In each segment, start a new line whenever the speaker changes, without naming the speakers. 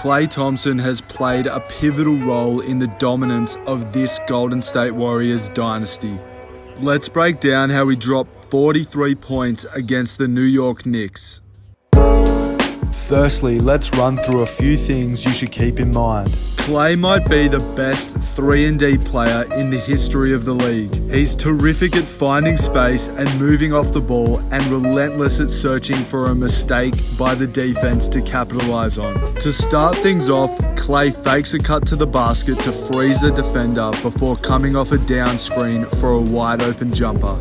Klay Thompson has played a pivotal role in the dominance of this Golden State Warriors dynasty. Let's break down how he dropped 43 points against the New York Knicks. Firstly, let's run through a few things you should keep in mind. Klay might be the best 3-and-D player in the history of the league. He's terrific at finding space and moving off the ball, and relentless at searching for a mistake by the defense to capitalize on. To start things off, Klay fakes a cut to the basket to freeze the defender before coming off a down screen for a wide open jumper.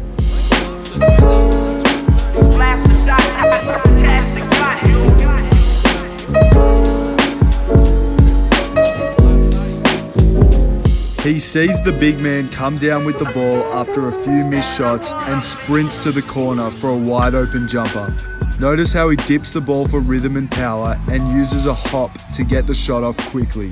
He sees the big man come down with the ball after a few missed shots and sprints to the corner for a wide open jumper. Notice how he dips the ball for rhythm and power and uses a hop to get the shot off quickly.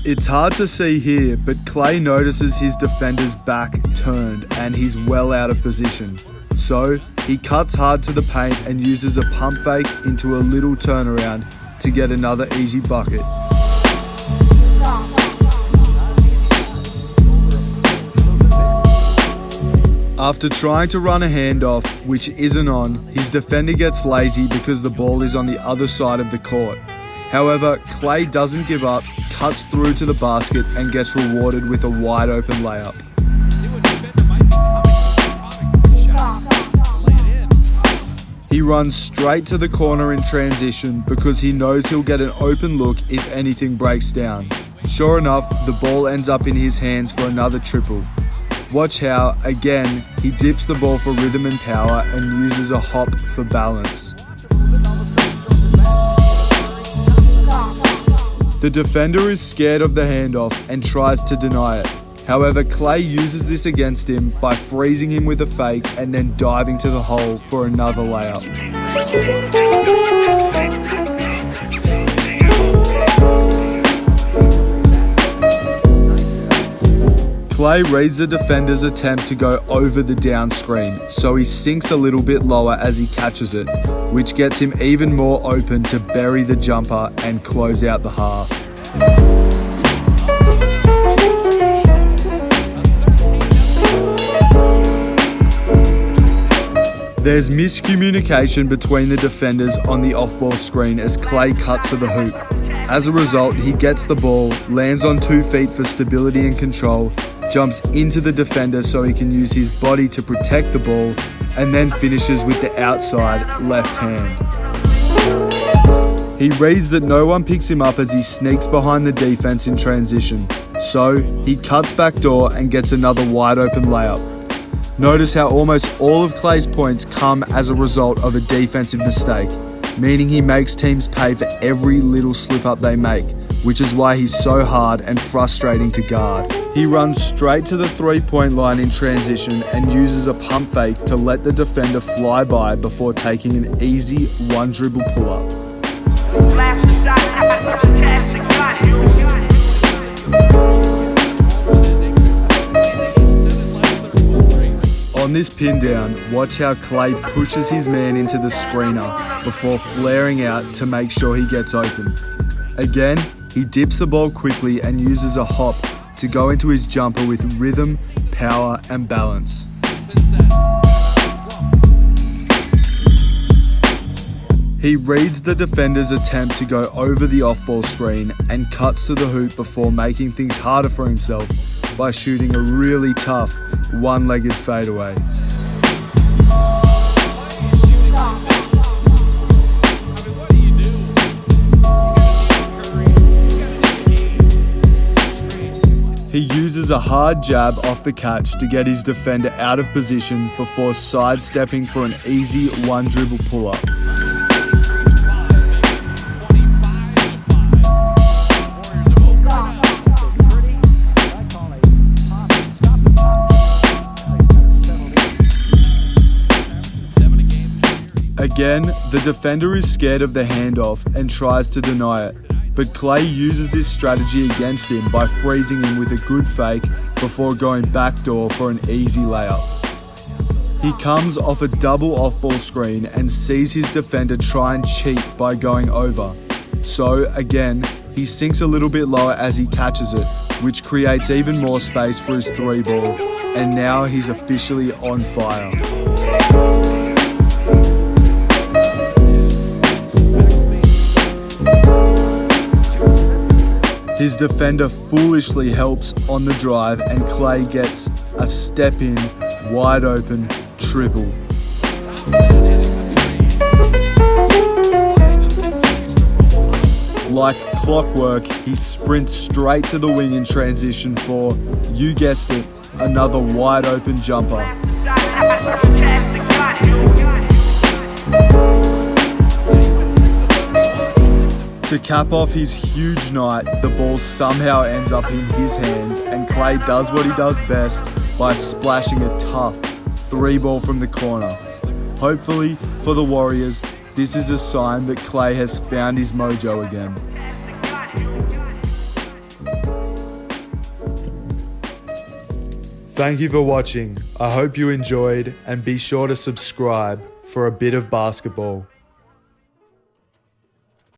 It's hard to see here, but Klay notices his defender's back turned and he's well out of position. So he cuts hard to the paint and uses a pump fake into a little turnaround to get another easy bucket. After trying to run a handoff, which isn't on, his defender gets lazy because the ball is on the other side of the court. However, Klay doesn't give up, cuts through to the basket and gets rewarded with a wide open layup. He runs straight to the corner in transition because he knows he'll get an open look if anything breaks down. Sure enough, the ball ends up in his hands for another triple. Watch how, again, he dips the ball for rhythm and power and uses a hop for balance. The defender is scared of the handoff and tries to deny it. However, Klay uses this against him by freezing him with a fake and then diving to the hole for another layup. Klay reads the defender's attempt to go over the down screen, so he sinks a little bit lower as he catches it, which gets him even more open to bury the jumper and close out the half. There's miscommunication between the defenders on the off-ball screen as Klay cuts to the hoop. As a result, he gets the ball, lands on 2 feet for stability and control, jumps into the defender so he can use his body to protect the ball, and then finishes with the outside left hand. He reads that no one picks him up as he sneaks behind the defense in transition, so he cuts backdoor and gets another wide open layup. Notice how almost all of Klay's points come as a result of a defensive mistake, meaning he makes teams pay for every little slip-up they make, which is why he's so hard and frustrating to guard. He runs straight to the 3-point line in transition and uses a pump fake to let the defender fly by before taking an easy one-dribble pull-up. On this pin down, watch how Klay pushes his man into the screener before flaring out to make sure he gets open. Again, he dips the ball quickly and uses a hop to go into his jumper with rhythm, power, and balance. He reads the defender's attempt to go over the off-ball screen and cuts to the hoop before making things harder for himself by shooting a really tough one-legged fadeaway. He uses a hard jab off the catch to get his defender out of position before sidestepping for an easy one-dribble pull-up. Again, the defender is scared of the handoff and tries to deny it, but Klay uses this strategy against him by freezing him with a good fake before going backdoor for an easy layup. He comes off a double off-ball screen and sees his defender try and cheat by going over. So again, he sinks a little bit lower as he catches it, which creates even more space for his three ball, and now he's officially on fire. His defender foolishly helps on the drive, and Klay gets a step-in, wide-open triple. Like clockwork, he sprints straight to the wing in transition for, you guessed it, another wide-open jumper. To cap off his huge night, the ball somehow ends up in his hands, and Klay does what he does best by splashing a tough three ball from the corner. Hopefully, for the Warriors, this is a sign that Klay has found his mojo again. Thank you for watching. I hope you enjoyed, and be sure to subscribe for a bit of basketball.